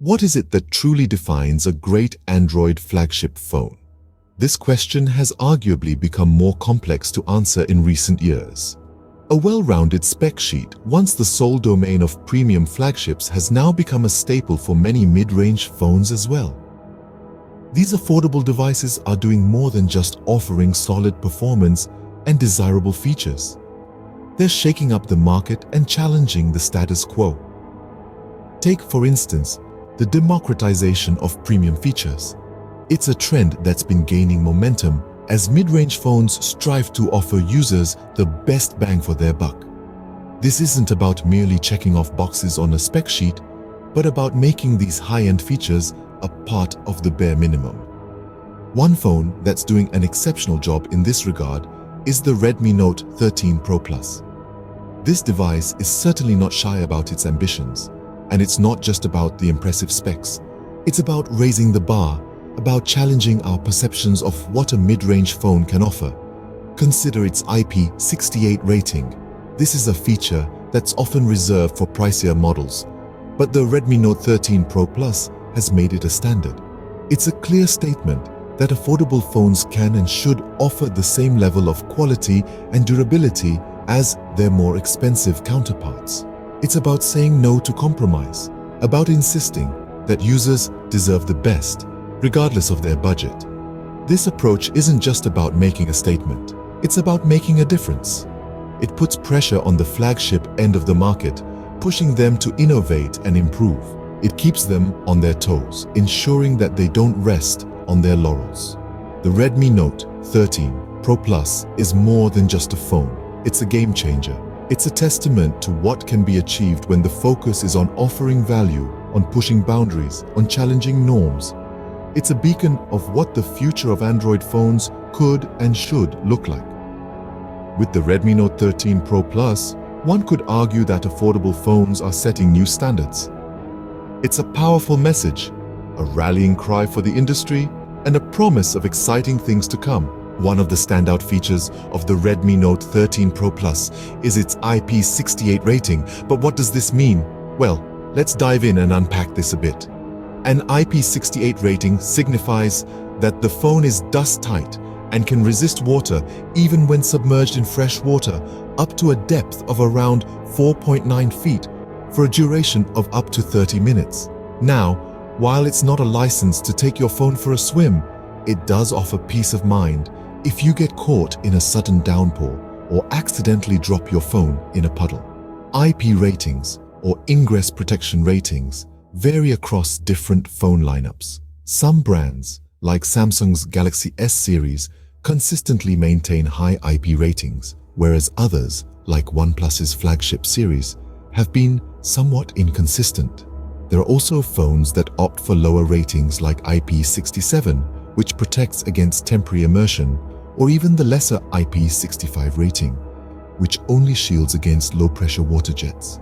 What is it that truly defines a great Android flagship phone? This question has arguably become more complex to answer in recent years. A well-rounded spec sheet, once the sole domain of premium flagships, has now become a staple for many mid-range phones as well. These affordable devices are doing more than just offering solid performance and desirable features. They're shaking up the market and challenging the status quo. Take, for instance, the democratization of premium features. It's a trend that's been gaining momentum as mid-range phones strive to offer users the best bang for their buck. This isn't about merely checking off boxes on a spec sheet, but about making these high-end features a part of the bare minimum. One phone that's doing an exceptional job in this regard is the Redmi Note 13 Pro Plus. This device is certainly not shy about its ambitions, and it's not just about the impressive specs. It's about raising the bar, about challenging our perceptions of what a mid-range phone can offer. Consider its IP68 rating. This is a feature that's often reserved for pricier models, but the Redmi Note 13 Pro Plus has made it a standard. It's a clear statement that affordable phones can and should offer the same level of quality and durability as their more expensive counterparts. It's about saying no to compromise, about insisting that users deserve the best, regardless of their budget. This approach isn't just about making a statement, it's about making a difference. It puts pressure on the flagship end of the market, pushing them to innovate and improve. It keeps them on their toes, ensuring that they don't rest on their laurels. The Redmi Note 13 Pro Plus is more than just a phone. It's a game changer. It's a testament to what can be achieved when the focus is on offering value, on pushing boundaries, on challenging norms. It's a beacon of what the future of Android phones could and should look like. With the Redmi Note 13 Pro Plus, one could argue that affordable phones are setting new standards. It's a powerful message, a rallying cry for the industry, and a promise of exciting things to come. One of the standout features of the Redmi Note 13 Pro Plus is its IP68 rating. But what does this mean? Well, let's dive in and unpack this a bit. An IP68 rating signifies that the phone is dust-tight and can resist water even when submerged in fresh water up to a depth of around 4.9 feet for a duration of up to 30 minutes. Now, while it's not a license to take your phone for a swim, it does offer peace of mind if you get caught in a sudden downpour or accidentally drop your phone in a puddle. IP ratings, or ingress protection ratings, vary across different phone lineups. Some brands, like Samsung's Galaxy S series, consistently maintain high IP ratings, whereas others, like OnePlus's Flagship series, have been somewhat inconsistent. There are also phones that opt for lower ratings like IP67, which protects against temporary immersion, or even the lesser IP65 rating, which only shields against low-pressure water jets.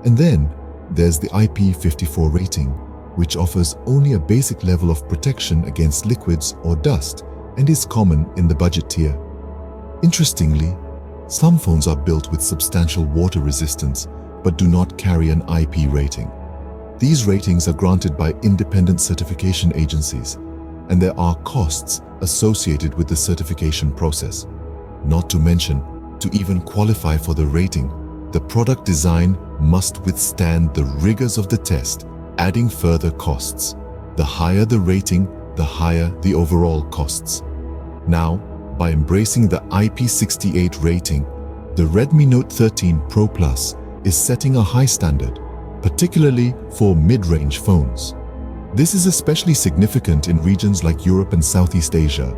And then there's the IP54 rating, which offers only a basic level of protection against liquids or dust and is common in the budget tier. Interestingly, some phones are built with substantial water resistance but do not carry an IP rating. These ratings are granted by independent certification agencies, and there are costs associated with the certification process. Not to mention, to even qualify for the rating, the product design must withstand the rigors of the test, adding further costs. The higher the rating, the higher the overall costs. Now, by embracing the IP68 rating, the Redmi Note 13 Pro Plus is setting a high standard, particularly for mid-range phones. This is especially significant in regions like Europe and Southeast Asia,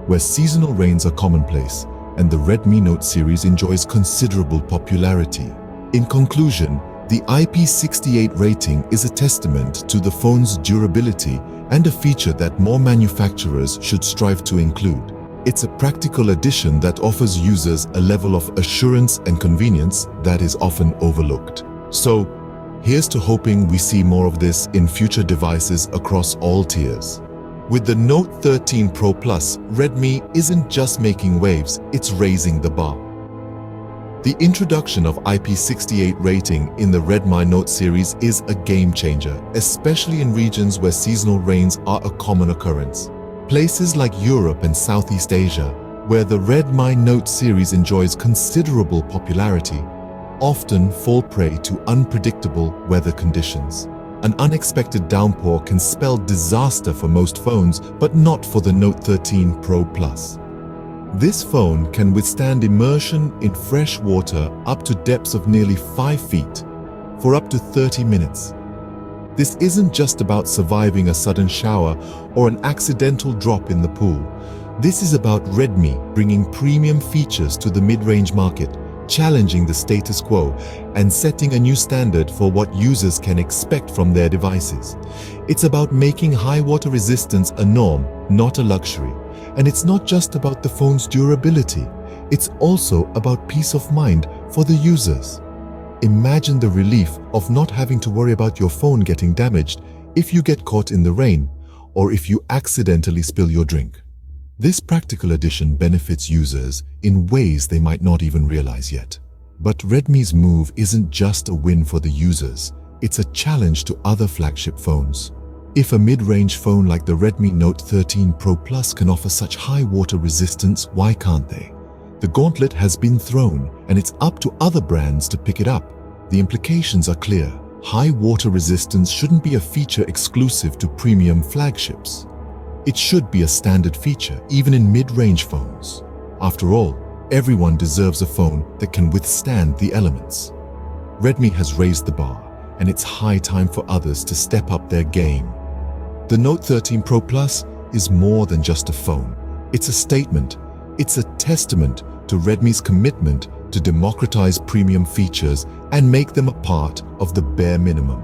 where seasonal rains are commonplace, and the Redmi Note series enjoys considerable popularity. In conclusion, the IP68 rating is a testament to the phone's durability and a feature that more manufacturers should strive to include. It's a practical addition that offers users a level of assurance and convenience that is often overlooked. So, here's to hoping we see more of this in future devices across all tiers. With the Note 13 Pro Plus, Redmi isn't just making waves, it's raising the bar. The introduction of IP68 rating in the Redmi Note series is a game changer, especially in regions where seasonal rains are a common occurrence. Places like Europe and Southeast Asia, where the Redmi Note series enjoys considerable popularity, often fall prey to unpredictable weather conditions. An unexpected downpour can spell disaster for most phones, but not for the Note 13 Pro Plus. This phone can withstand immersion in fresh water up to depths of nearly 5 feet for up to 30 minutes. This isn't just about surviving a sudden shower or an accidental drop in the pool. This is about Redmi bringing premium features to the mid-range market, challenging the status quo and setting a new standard for what users can expect from their devices. It's about making high water resistance a norm, not a luxury. And it's not just about the phone's durability, it's also about peace of mind for the users. Imagine the relief of not having to worry about your phone getting damaged if you get caught in the rain or if you accidentally spill your drink. This practical addition benefits users in ways they might not even realize yet. But Redmi's move isn't just a win for the users, it's a challenge to other flagship phones. If a mid-range phone like the Redmi Note 13 Pro Plus can offer such high water resistance, why can't they? The gauntlet has been thrown, and it's up to other brands to pick it up. The implications are clear. High water resistance shouldn't be a feature exclusive to premium flagships. It should be a standard feature, even in mid-range phones. After all, everyone deserves a phone that can withstand the elements. Redmi has raised the bar, and it's high time for others to step up their game. The Note 13 Pro Plus is more than just a phone. It's a statement. It's a testament to Redmi's commitment to democratize premium features and make them a part of the bare minimum.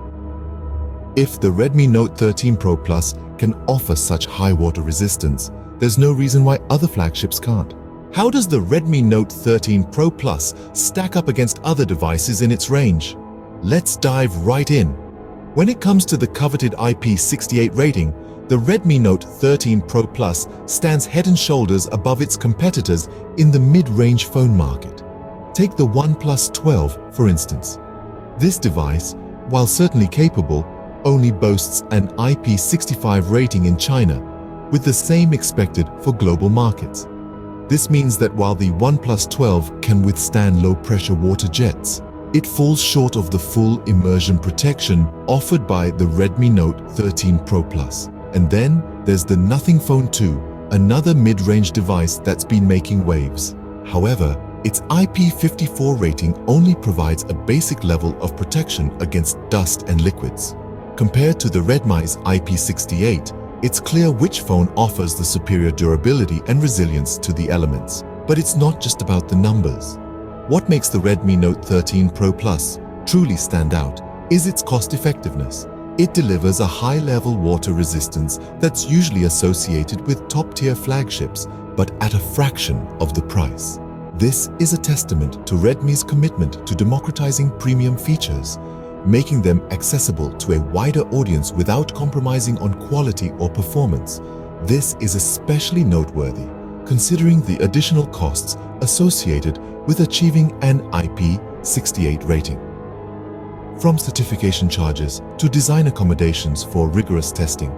If the Redmi Note 13 Pro Plus can offer such high water resistance, there's no reason why other flagships can't. How does the Redmi Note 13 Pro Plus stack up against other devices in its range? Let's dive right in. When it comes to the coveted IP68 rating, the Redmi Note 13 Pro Plus stands head and shoulders above its competitors in the mid-range phone market. Take the OnePlus 12, for instance. This device, while certainly capable, only boasts an IP65 rating in China, with the same expected for global markets. This means that while the OnePlus 12 can withstand low-pressure water jets, it falls short of the full immersion protection offered by the Redmi Note 13 Pro Plus. And then there's the Nothing Phone 2, another mid-range device that's been making waves. However, its IP54 rating only provides a basic level of protection against dust and liquids. Compared to the Redmi's IP68, it's clear which phone offers the superior durability and resilience to the elements. But it's not just about the numbers. What makes the Redmi Note 13 Pro Plus truly stand out is its cost-effectiveness. It delivers a high-level water resistance that's usually associated with top-tier flagships, but at a fraction of the price. This is a testament to Redmi's commitment to democratizing premium features, making them accessible to a wider audience without compromising on quality or performance. This is especially noteworthy, considering the additional costs associated with achieving an IP68 rating. From certification charges to design accommodations for rigorous testing,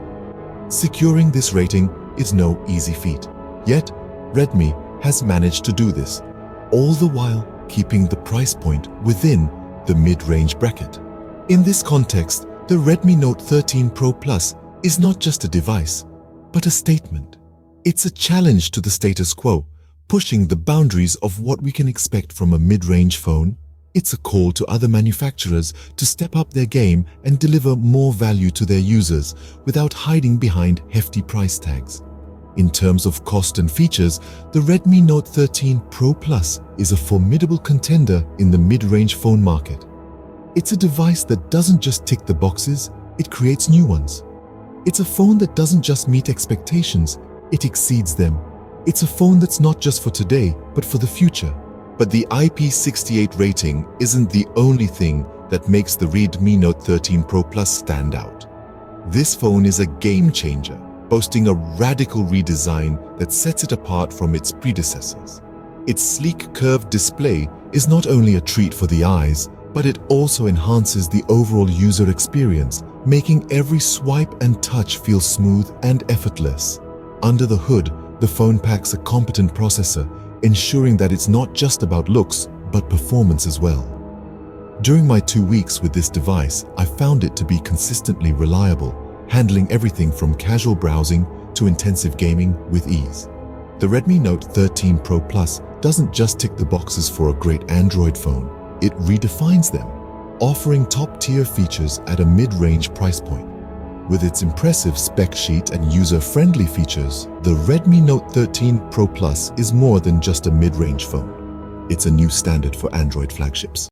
securing this rating is no easy feat. Yet, Redmi has managed to do this, all the while keeping the price point within the mid-range bracket. In this context, the Redmi Note 13 Pro Plus is not just a device, but a statement. It's a challenge to the status quo, pushing the boundaries of what we can expect from a mid-range phone. It's a call to other manufacturers to step up their game and deliver more value to their users without hiding behind hefty price tags. In terms of cost and features, the Redmi Note 13 Pro Plus is a formidable contender in the mid-range phone market. It's a device that doesn't just tick the boxes, it creates new ones. It's a phone that doesn't just meet expectations, it exceeds them. It's a phone that's not just for today, but for the future. But the IP68 rating isn't the only thing that makes the Redmi Note 13 Pro Plus stand out. This phone is a game changer, boasting a radical redesign that sets it apart from its predecessors. Its sleek curved display is not only a treat for the eyes, but it also enhances the overall user experience, making every swipe and touch feel smooth and effortless. Under the hood, the phone packs a competent processor, ensuring that it's not just about looks, but performance as well. During my 2 weeks with this device, I found it to be consistently reliable, handling everything from casual browsing to intensive gaming with ease. The Redmi Note 13 Pro Plus doesn't just tick the boxes for a great Android phone, it redefines them, offering top-tier features at a mid-range price point. With its impressive spec sheet and user-friendly features, the Redmi Note 13 Pro Plus is more than just a mid-range phone. It's a new standard for Android flagships.